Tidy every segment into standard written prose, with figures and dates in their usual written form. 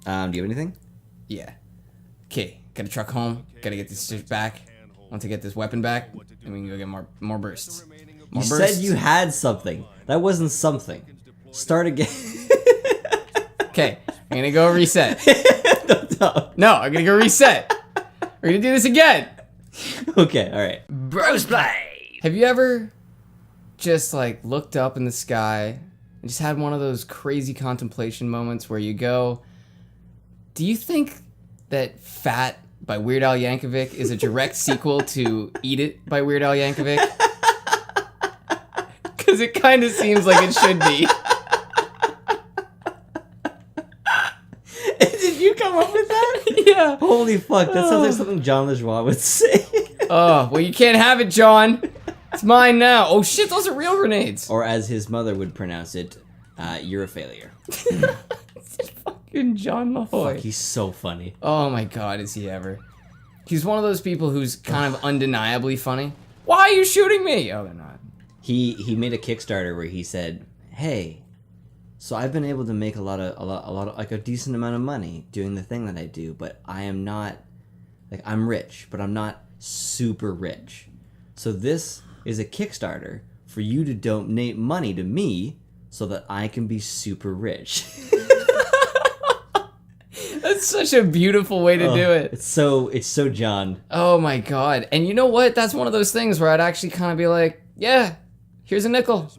Do you have anything? Yeah. Okay, gotta truck home. Gotta get this shit back. Want to get this weapon back, and we can go get more bursts. You said you had something. That wasn't something. Start again. Okay, I'm gonna go reset. No. No, I'm gonna go reset. We're gonna do this again. Okay, alright. Brosplay! Have you ever just like looked up in the sky and just had one of those crazy contemplation moments where you go, do you think that Fat by Weird Al Yankovic is a direct sequel to Eat It by Weird Al Yankovic? Because it kind of seems like it should be. Did you come up with that? Yeah. Holy fuck, that sounds like something John LeJoie would say. Oh, well, you can't have it, John. It's mine now. Oh shit, those are real grenades. Or as his mother would pronounce it, you're a failure. Fucking John LaHoy. Fuck, he's so funny. Oh my god, is he ever. He's one of those people who's kind of undeniably funny. Why are you shooting me? Oh, they're not. He made a Kickstarter where he said, "Hey, so I've been able to make a lot of like a decent amount of money doing the thing that I do, but I am not like I'm rich, but I'm not super rich. So this is a Kickstarter for you to donate money to me so that I can be super rich." That's such a beautiful way to do it. It's so John. Oh my god. And you know what? That's one of those things where I'd actually kind of be like, yeah, here's a nickel.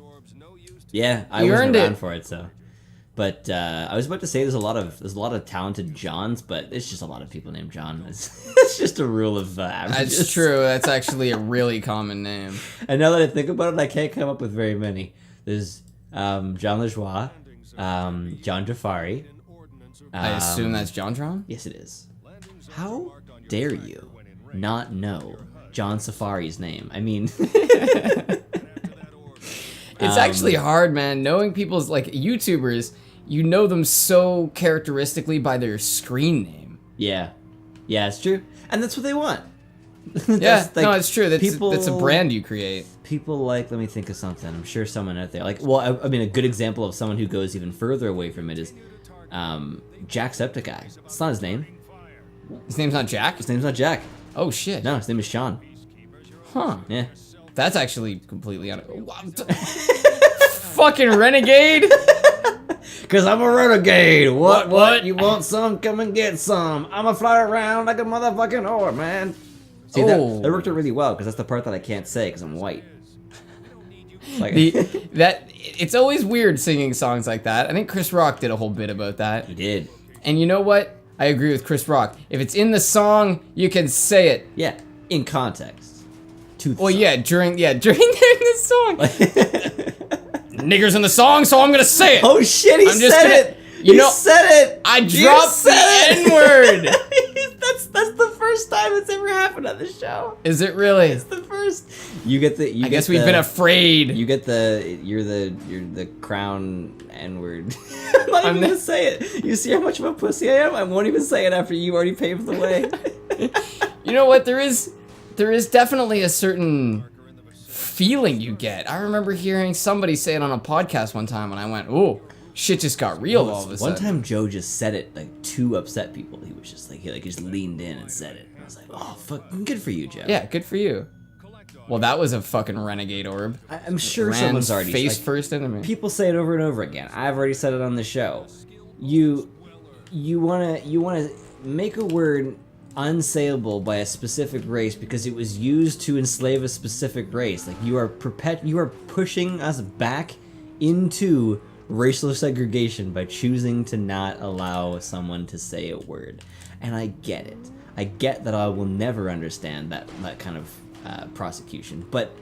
Yeah, I wasn't around for it, so. But I was about to say there's a lot of talented Johns, but it's just a lot of people named John. It's just a rule of averages. That's true. That's actually a really common name. And now that I think about it, I can't come up with very many. There's John LeJoie, John Jafari. I assume that's JonTron? Yes, it is. How dare you not know John Safari's name? I mean... It's actually hard, man. Knowing people's, like, YouTubers, you know them so characteristically by their screen name. Yeah. Yeah, it's true. And that's what they want. Yeah, like, no, it's true. That's a brand you create. People like, let me think of something. I'm sure someone out there, like, well, I mean, a good example of someone who goes even further away from it is Jacksepticeye. It's not his name. His name's not Jack? His name's not Jack. Oh, shit. No, his name is Sean. Huh. Yeah. That's actually completely fucking renegade? Cause I'm a renegade. What? You want some? Come and get some. I'ma fly around like a motherfucking whore, man. See, that worked out really well, because that's the part that I can't say, because I'm white. Like, it's always weird singing songs like that. I think Chris Rock did a whole bit about that. He did. And you know what? I agree with Chris Rock. If it's in the song, you can say it. Yeah, in context. Well, yeah, during the song. Niggers in the song, so I'm gonna say it. Oh shit, he said it. You know, said it. I dropped the N-word. That's the first time it's ever happened on the show. Is it really? It's the first. You get the. I guess we've been afraid. You get the. You're the crown N-word. I'm not even gonna say it. You see how much of a pussy I am? I won't even say it after you already paved the way. You know what? There is definitely a certain feeling you get. I remember hearing somebody say it on a podcast one time, and I went, "Ooh, shit just got real all of a sudden." One time, Joe just said it like to upset people. He was just like he just leaned in and said it. And I was like, "Oh, fuck, good for you, Joe." Yeah, good for you. Well, that was a fucking renegade orb. I'm sure someone's already face first enemy. People say it over and over again. I've already said it on the show. You wanna make a word unsayable by a specific race because it was used to enslave a specific race. Like you are pushing us back into racial segregation by choosing to not allow someone to say a word. And I get it. I get that I will never understand that kind of prosecution. But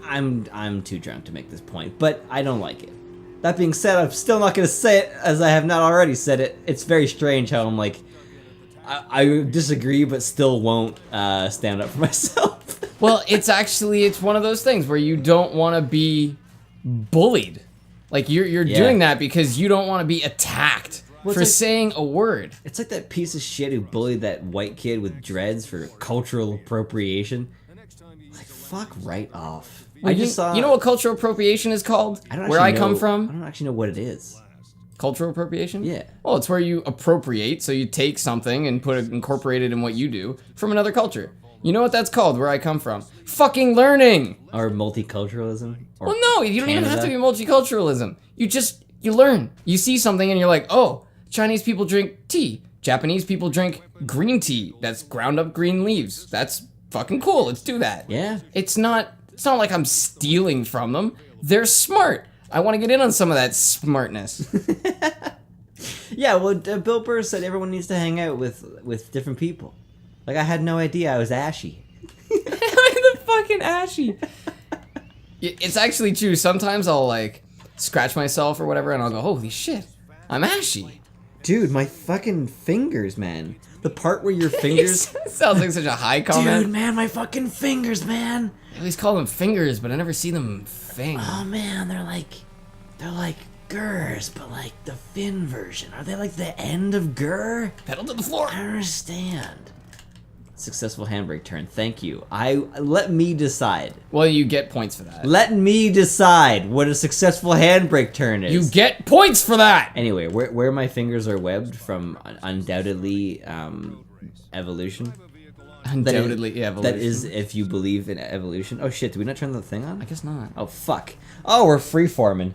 I'm too drunk to make this point, but I don't like it. That being said, I'm still not going to say it as I have not already said it. It's very strange how I'm like, I disagree, but still won't stand up for myself. Well, it's one of those things where you don't want to be bullied. Like you're doing that because you don't want to be attacked for saying a word. It's like that piece of shit who bullied that white kid with dreads for cultural appropriation. Like, fuck right off. Well, you know what cultural appropriation is called? Where I come from? I don't actually know what it is. Cultural appropriation? Yeah. Well, it's where you appropriate, so you take something and incorporate it in what you do from another culture. You know what that's called where I come from? Fucking learning! Or multiculturalism. Or Well, no, you don't even have to be Canada. multiculturalism. You learn. You see something and you're like, oh, Chinese people drink tea. Japanese people drink green tea. That's ground up green leaves. That's fucking cool. Let's do that. Yeah. It's not like I'm stealing from them. They're smart. I want to get in on some of that smartness. Yeah, well, Bill Burr said everyone needs to hang out with different people. Like, I had no idea I was ashy. The fucking ashy. It's actually true. Sometimes I'll like scratch myself or whatever and I'll go, holy shit, I'm ashy. Dude, my fucking fingers, man. The part where your fingers... Sounds like such a high comment. Dude, man, my fucking fingers, man. I always call them fingers, but I never see them fing. Oh, man, they're like Gurs, but like the Finn version. Are they like the end of Gur? Pedal to the floor. I don't understand. Successful handbrake turn. Thank you. Let me decide. Well, you get points for that. Let me decide what a successful handbrake turn is. You get points for that. Anyway, where my fingers are webbed from undoubtedly evolution. Undoubtedly, evolution. That is if you believe in evolution. Oh shit, did we not turn the thing on? I guess not. Oh fuck. Oh, we're freeforming.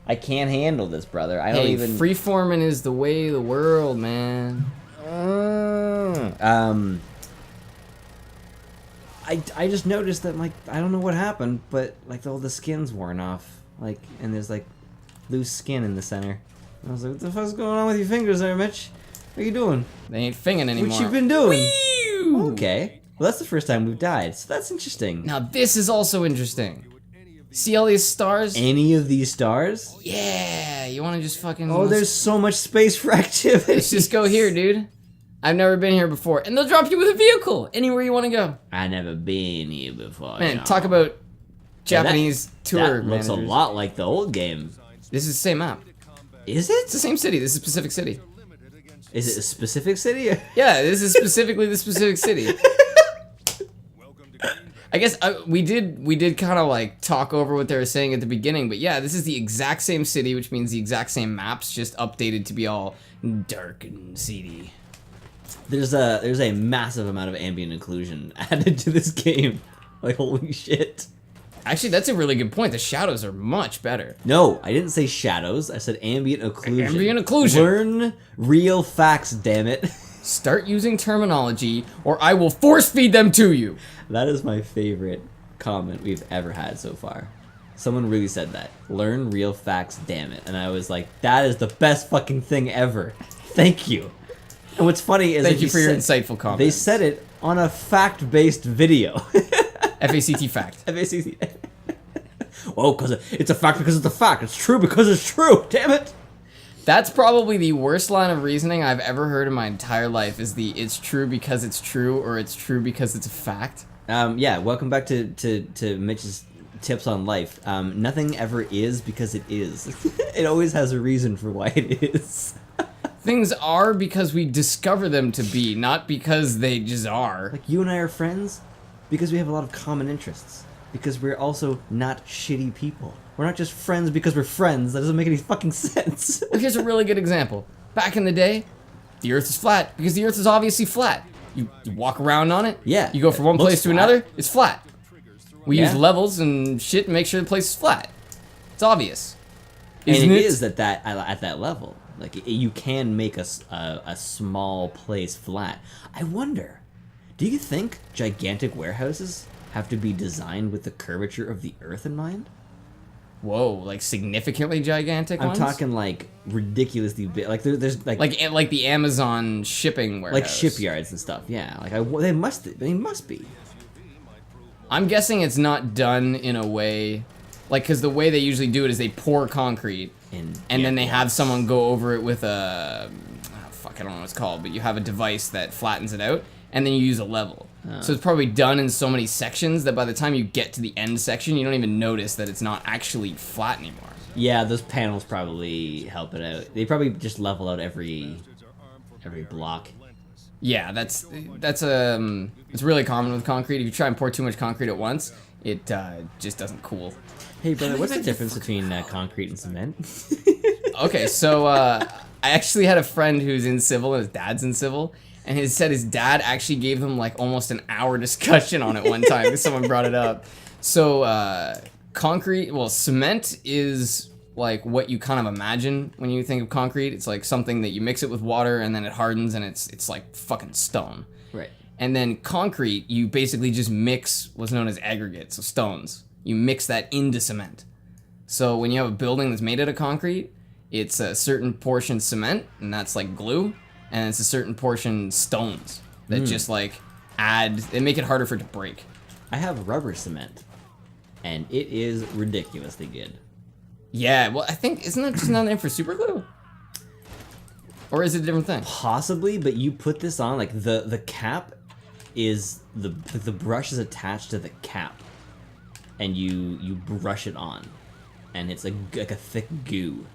I can't handle this, brother. I don't Hey, even... freeforming is the way of the world, man. I just noticed that, like, I don't know what happened, but, like, all the skin's worn off. Like, and there's, like, loose skin in the center. And I was like, what the fuck's going on with your fingers there, Mitch? What are you doing? They ain't finging anymore. What you been doing? Whew! Okay. Well, that's the first time we've died, so that's interesting. Now this is also interesting. See all these stars? Any of these stars? Yeah, you want to just fucking... Oh, there's so much space for activity. Let's just go here, dude. I've never been here before. And they'll drop you with a vehicle anywhere you want to go. I never been here before. Man, you know. talk about Yeah, Japanese tour That looks managers. a lot like the old game. This is the same map. Is It's the it? same city. This is Pacific City. Is it a specific city? Yeah, this is specifically the specific city. I guess we did kind of like talk over what they were saying at the beginning, but yeah, this is the exact same city, which means the exact same maps, just updated to be all dark and seedy. There's a massive amount of ambient occlusion added to this game. Like, holy shit. Actually, that's a really good point. The shadows are much better. No, I didn't say shadows. I said ambient occlusion. Ambient occlusion. Learn real facts, damn it. Start using terminology, or I will force feed them to you. That is my favorite comment we've ever had so far. Someone really said that. Learn real facts, damn it. And I was like, that is the best fucking thing ever. Thank you. And what's funny is Thank that you for your said- insightful comment. They said it on a fact-based video. FACT fact. FACC. Well, because it's a fact because it's a fact. It's true because it's true. Damn it. That's probably the worst line of reasoning I've ever heard in my entire life is the it's true because it's true or it's true because it's a fact. Yeah, welcome back to Mitch's tips on life. Nothing ever is because it is. It always has a reason for why it is. Things are because we discover them to be, not because they just are. Like, you and I are friends because we have a lot of common interests. Because we're also not shitty people. We're not just friends because we're friends. That doesn't make any fucking sense. Well, here's a really good example. Back in the day, the Earth is flat because the Earth is obviously flat. You walk around on it. Yeah, You go from it one looks place to flat. another. It's flat. We Yeah. use levels and shit to make sure the place is flat. It's obvious. And Isn't it it? is at that level. Like, you can make a small place flat. I wonder, do you think gigantic warehouses have to be designed with the curvature of the Earth in mind? Whoa, like significantly gigantic I'm ones? talking like ridiculously big. Like there's like the Amazon shipping warehouse. like shipyards and stuff. Yeah, like they must be. I'm guessing it's not done in a way, like, because the way they usually do it is they pour concrete and then they have someone go over it with a, fuck, I don't know what it's called, but you have a device that flattens it out and then you use a level. So it's probably done in so many sections that by the time you get to the end section, you don't even notice that it's not actually flat anymore. Yeah, those panels probably help it out. They probably just level out every block. Yeah, that's it's really common with concrete. If you try and pour too much concrete at once, it just doesn't cool. Hey, brother, what's the difference between concrete and cement? Okay, so I actually had a friend who's in civil, and his dad's in civil, and he said his dad actually gave them like almost an hour discussion on it one time because someone brought it up. So cement is like what you kind of imagine when you think of concrete. It's like something that you mix it with water and then it hardens and it's like fucking stone. Right. And then concrete, you basically just mix what's known as aggregates, so stones. You mix that into cement. So when you have a building that's made out of concrete, it's a certain portion cement, and that's like glue, and it's a certain portion stones that just like they make it harder for it to break. I have rubber cement, and it is ridiculously good. Yeah, well, I think, isn't that just another name for super glue? Or is it a different thing? Possibly, but you put this on, like, the cap is, the brush is attached to the cap, and you brush it on, and it's like a thick goo.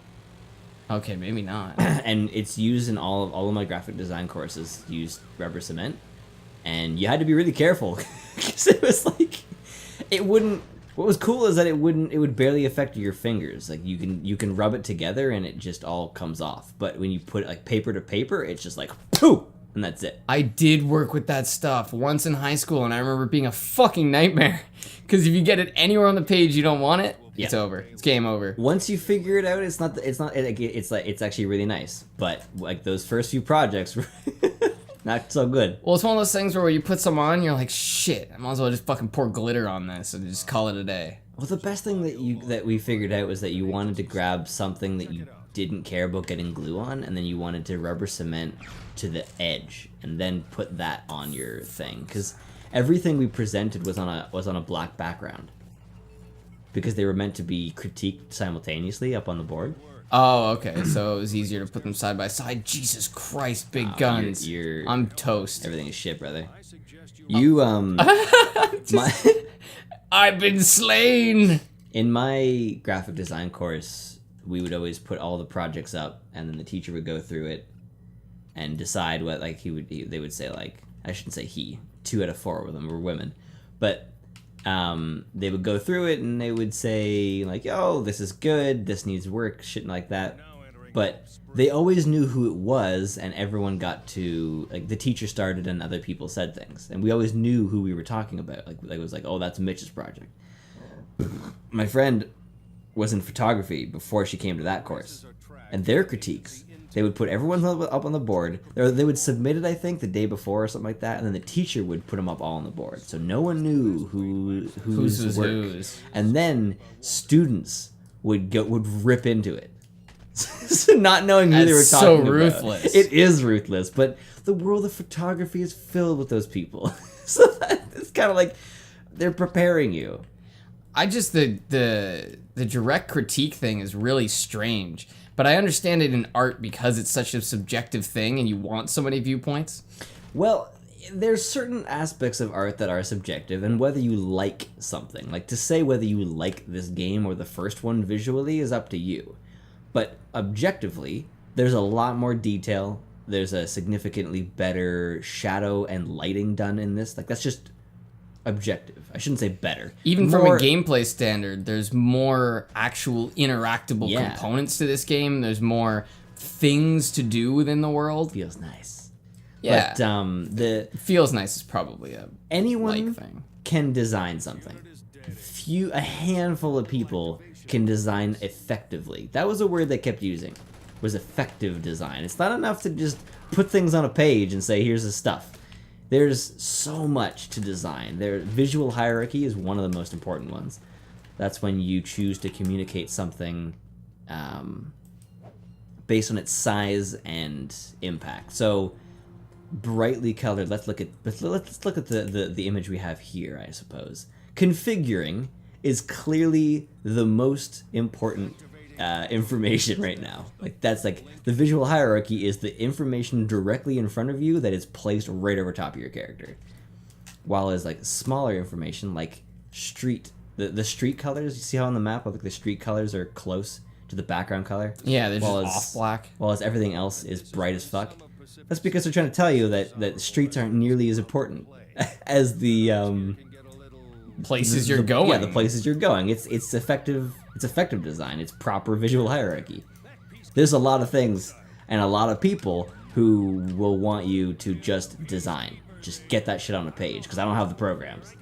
Okay, maybe not. And it's used in all of my graphic design courses, used rubber cement, and you had to be really careful, because it was like, it wouldn't, what was cool is that it would barely affect your fingers. Like you can rub it together and it just all comes off. But when you put it like paper to paper, it's just like poof, and that's it. I did work with that stuff once in high school, and I remember it being a fucking nightmare. Because if you get it anywhere on the page you don't want it, it's over. It's game over. Once you figure it out, it's actually really nice. But like those first few projects were not so good. Well, it's one of those things where you put some on, you're like, shit, I might as well just fucking pour glitter on this and just call it a day. Well, the best thing that we figured out was that you wanted to grab something that you didn't care about getting glue on, and then you wanted to rubber cement to the edge, and then put that on your thing. Because everything we presented was on a black background, because they were meant to be critiqued simultaneously up on the board. Oh, okay. So it was easier to put them side by side. Jesus Christ, big guns. I'm toast. Everything is shit, brother. You I've been slain. In my graphic design course, we would always put all the projects up, and then the teacher would go through it and decide what, like, they would say, like, I shouldn't say he, 2 out of 4 of them were women, but they would go through it and they would say, like, oh, this is good, this needs work, shit like that. But they always knew who it was, and everyone got to, like, the teacher started and other people said things, and we always knew who we were talking about. Like it was like, oh, that's Mitch's project. My friend was in photography before she came to that course, and their critiques, they would put everyone up on the board. They would submit it, I think, the day before or something like that, and then the teacher would put them up all on the board, so no one knew whose work. And then students would rip into it, so not knowing who they were talking about. So ruthless. It is ruthless, but the world of photography is filled with those people. So it's kind of like they're preparing you. I just the direct critique thing is really strange. But I understand it in art because it's such a subjective thing and you want so many viewpoints. Well, there's certain aspects of art that are subjective, and whether you like something, like to say whether you like this game or the first one visually is up to you. But objectively, there's a lot more detail. There's a significantly better shadow and lighting done in this. Like, that's just objective. I shouldn't say better. Even from a gameplay standard, there's more actual interactable components to this game. There's more things to do within the world. Feels nice. Yeah. But feels nice is probably anyone thing. Can design something. A handful of people can design effectively. That was a word they kept using. Was effective design. It's not enough to just put things on a page and say, here's the stuff. There's so much to design. Visual hierarchy is one of the most important ones. That's when you choose to communicate something based on its size and impact. So, brightly colored. Let's look at the image we have here, I suppose. Configuring is clearly the most important information right now. Like, that's like the visual hierarchy is the information directly in front of you that is placed right over top of your character, while as like smaller information like the street colors, you see how on the map like the street colors are close to the background color, they're just off black, while as everything else is bright as fuck. That's because they're trying to tell you that streets aren't nearly as important as the places you're going. Yeah, the places you're going. It's effective. It's effective design. It's proper visual hierarchy. There's a lot of things and a lot of people who will want you to just design. Just get that shit on a page because I don't have the programs.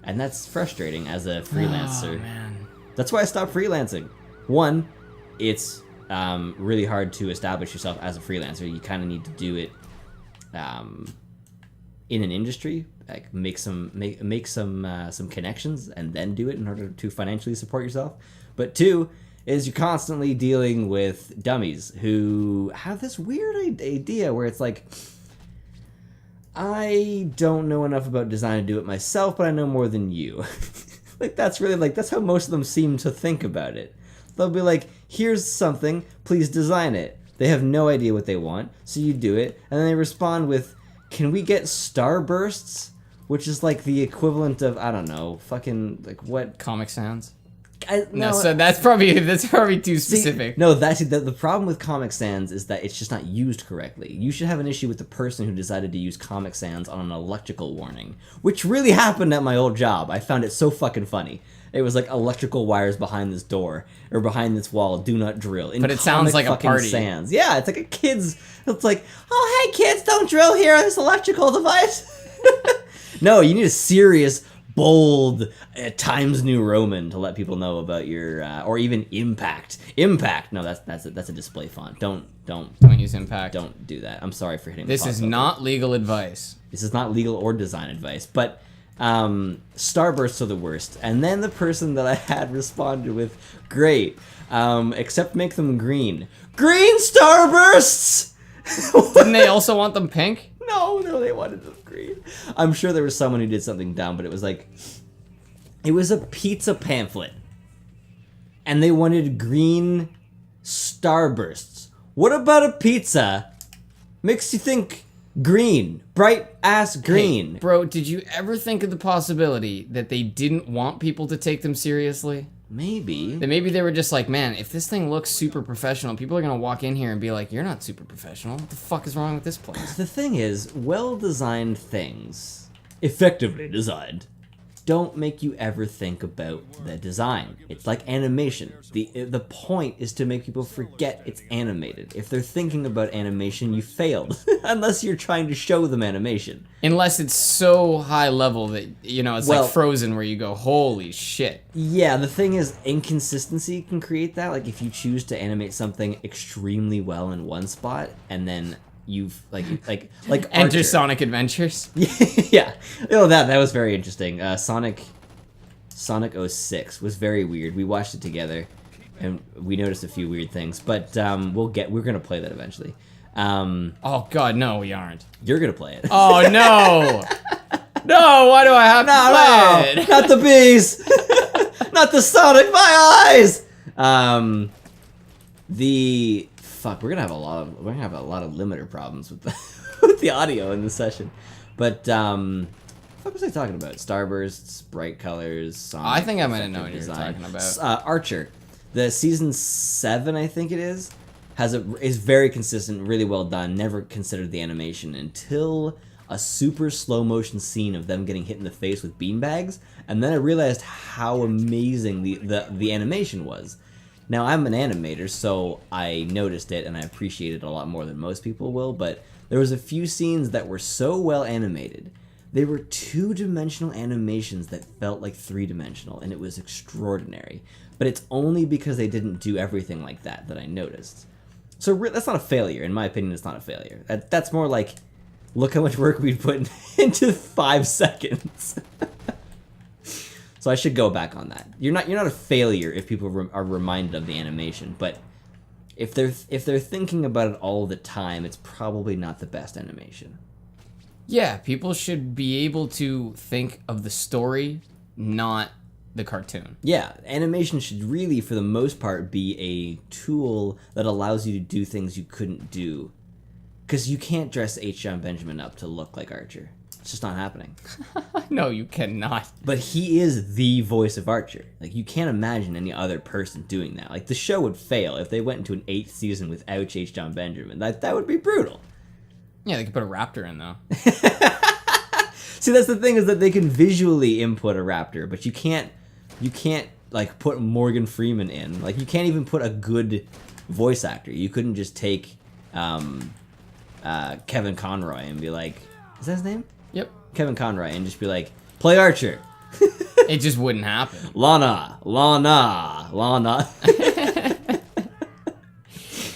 And that's frustrating as a freelancer. Oh, man. That's why I stopped freelancing. One, it's really hard to establish yourself as a freelancer. You kind of need to do it in an industry, like make some connections, and then do it in order to financially support yourself. But two is you're constantly dealing with dummies who have this weird idea where it's like, I don't know enough about design to do it myself, but I know more than you. Like, that's really, like, that's how most of them seem to think about it. They'll be like, here's something, please design it. They have no idea what they want, so you do it, and then they respond with, can we get starbursts? Which is like the equivalent of, I don't know, fucking, like, what? Comic Sans? No, so that's probably too specific. See, no, that's the problem with Comic Sans is that it's just not used correctly. You should have an issue with the person who decided to use Comic Sans on an electrical warning, which really happened at my old job. I found it so fucking funny. It was like electrical wires behind this door or behind this wall. Do not drill. But it sounds like a party. Sans. Yeah, it's like a kid's. It's like, oh hey kids, don't drill here on this electrical device. No, you need a serious, bold Times New Roman to let people know about your, or even Impact. Impact. No, that's a display font. Don't use Impact. Don't do that. I'm sorry for hitting. This is not legal advice. This is not legal or design advice. But starbursts are the worst. And then the person that I had responded with, great, except make them green. Green starbursts. Didn't they also want them pink? No, they wanted them green. I'm sure there was someone who did something dumb, but it was like, it was a pizza pamphlet. And they wanted green starbursts. What about a pizza makes you think green? Bright ass green. Hey, bro, did you ever think of the possibility that they didn't want people to take them seriously? Maybe. That maybe they were just like, man, if this thing looks super professional, people are gonna walk in here and be like, you're not super professional. What the fuck is wrong with this place? The thing is, well-designed things, effectively designed, don't make you ever think about the design. It's like animation. The point is to make people forget it's animated. If they're thinking about animation, you failed. Unless you're trying to show them animation. Unless it's so high level that, you know, it's like Frozen where you go, holy shit. Yeah, the thing is, inconsistency can create that. Like, if you choose to animate something extremely well in one spot, and then you've like Enter Sonic Adventures. Yeah. Oh, that was very interesting. Sonic 06 was very weird. We watched it together, and we noticed a few weird things. But we're gonna play that eventually. Oh God, no, we aren't. You're gonna play it. Oh no, no! Why do I have to play it? Not the bees, not the Sonic. My eyes. We're gonna have a lot of limiter problems with the with the audio in this session. But what was I talking about? Starbursts, bright colors, Sonic. I think I might have known what you were talking about. Archer, the season 7, I think it is very consistent, really well done. Never considered the animation until a super slow motion scene of them getting hit in the face with beanbags, and then I realized how amazing the animation was. Now, I'm an animator, so I noticed it and I appreciate it a lot more than most people will, but there was a few scenes that were so well animated. They were 2-dimensional animations that felt like 3-dimensional, and it was extraordinary. But it's only because they didn't do everything like that I noticed. So that's not a failure. In my opinion, it's not a failure. That's more like, look how much work we put into 5 seconds. So I should go back on that. You're not a failure if people are reminded of the animation, but if they're thinking about it all the time, it's probably not the best animation. Yeah, people should be able to think of the story, not the cartoon. Yeah, animation should really, for the most part, be a tool that allows you to do things you couldn't do. Because you can't dress H. John Benjamin up to look like Archer. It's just not happening. No, you cannot. But he is the voice of Archer. Like, you can't imagine any other person doing that. Like, the show would fail if they went into an 8th season without H. John Benjamin. That would be brutal. Yeah, they could put a raptor in, though. See, that's the thing, is that they can visually input a raptor, but you can't like put Morgan Freeman in. Like, you can't even put a good voice actor. You couldn't just take Kevin Conroy and be like, is that his name? Yep. Kevin Conroy, and just be like, play Archer. It just wouldn't happen. Lana.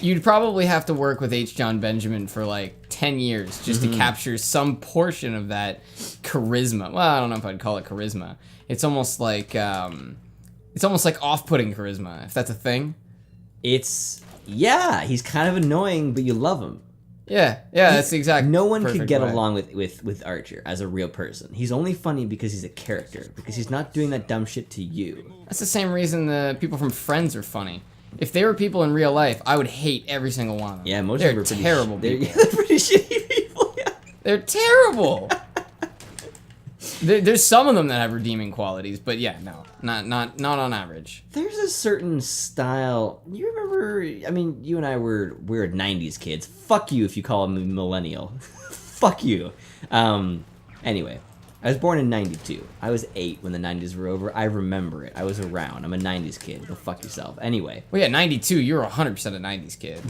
You'd probably have to work with H. John Benjamin for like 10 years just to capture some portion of that charisma. Well, I don't know if I'd call it charisma. It's almost like off-putting charisma, if that's a thing. Yeah, he's kind of annoying, but you love him. Yeah, that's the exact. No one could perfect get way. along with Archer as a real person. He's only funny because he's a character, because he's not doing that dumb shit to you. That's the same reason the people from Friends are funny. If they were people in real life, I would hate every single one of them. Yeah, most they're of them are pretty terrible people. They're pretty shitty people. Yeah. They're terrible. There's some of them that have redeeming qualities, but yeah, no, not on average. There's a certain style. You remember? I mean, you and I we're '90s kids. Fuck you if you call me millennial. Fuck you. Anyway, I was born in '92. I was 8 when the '90s were over. I remember it. I was around. I'm a '90s kid. Go fuck yourself. Anyway. Well, yeah, '92. You're 100% a '90s kid.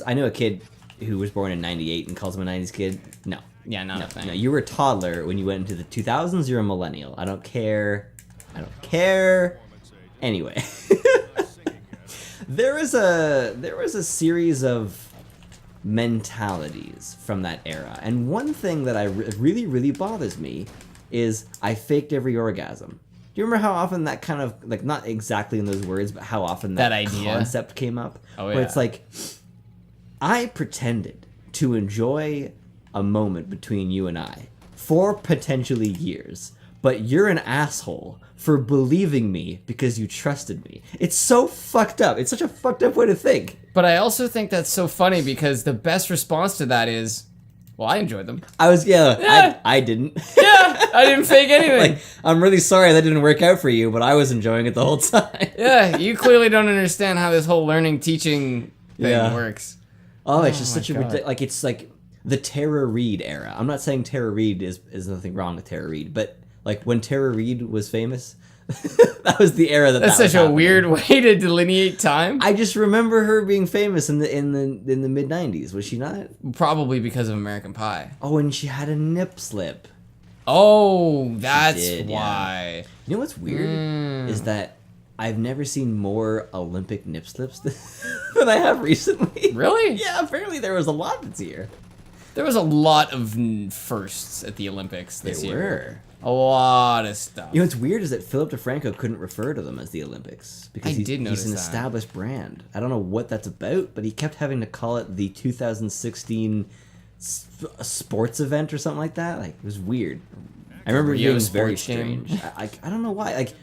I know a kid who was born in '98 and calls him a '90s kid. No. Yeah, not a thing. No, you were a toddler when you went into the 2000s. You're a millennial. I don't care. Anyway, there was a series of mentalities from that era, and one thing that really bothers me is I faked every orgasm. Do you remember how often that kind of, like, not exactly in those words, but how often that idea concept came up? Oh, where it's like, I pretended to enjoy a moment between you and I for potentially years, but you're an asshole for believing me because you trusted me. It's so fucked up. It's such a fucked up way to think. But I also think that's so funny because the best response to that is, well, I enjoyed them. I didn't. Yeah, I didn't fake anything. Like, I'm really sorry that didn't work out for you, but I was enjoying it the whole time. Yeah, you clearly don't understand how this whole learning teaching thing works. Oh, it's just such a God. like, it's like the Tara Reid era. I'm not saying Tara Reid is nothing wrong with Tara Reid, but like when Tara Reid was famous, that was the era That's such a weird way to delineate time. I just remember her being famous in the mid '90s. Was she not? Probably because of American Pie. Oh, and she had a nip slip. Oh, that's did, why. Yeah. You know what's weird is that I've never seen more Olympic nip slips than I have recently. Really? Yeah, apparently there was a lot this year. There was a lot of firsts at the Olympics this year. There A lot of stuff. You know what's weird is that Philip DeFranco couldn't refer to them as the Olympics because he's an that. established brand. I don't know what that's about, but he kept having to call it the 2016 sports event or something like that. Like, it was weird. I remember it being very strange. I don't know why. Like,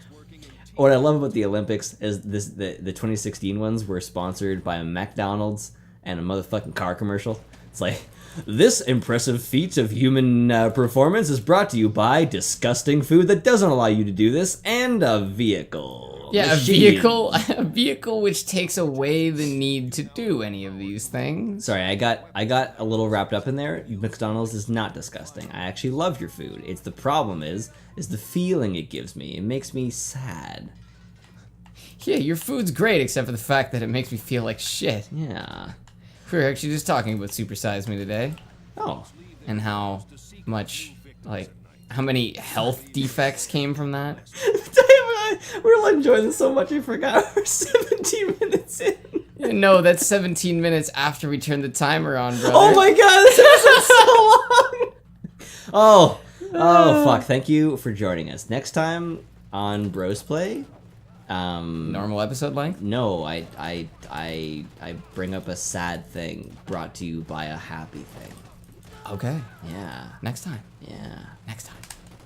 what I love about the Olympics is the 2016 ones were sponsored by a McDonald's and a motherfucking car commercial. It's like, this impressive feat of human performance is brought to you by disgusting food that doesn't allow you to do this, and a vehicle. Yeah, machine. a vehicle which takes away the need to do any of these things. Sorry, I got a little wrapped up in there. McDonald's is not disgusting. I actually love your food. It's the problem is the feeling it gives me. It makes me sad. Yeah, your food's great except for the fact that it makes me feel like shit. Yeah. We were actually just talking about Super Size Me today. Oh. And how much, like, how many health defects came from that. We're all enjoying this so much I forgot we're 17 minutes in. Yeah, no, that's 17 minutes after we turned the timer on, brother. Oh my god, this episode's so long! Oh, fuck. Thank you for joining us. Next time on Brosplay, normal episode length? No, I bring up a sad thing brought to you by a happy thing. Okay. Yeah. Next time. Yeah. Next time.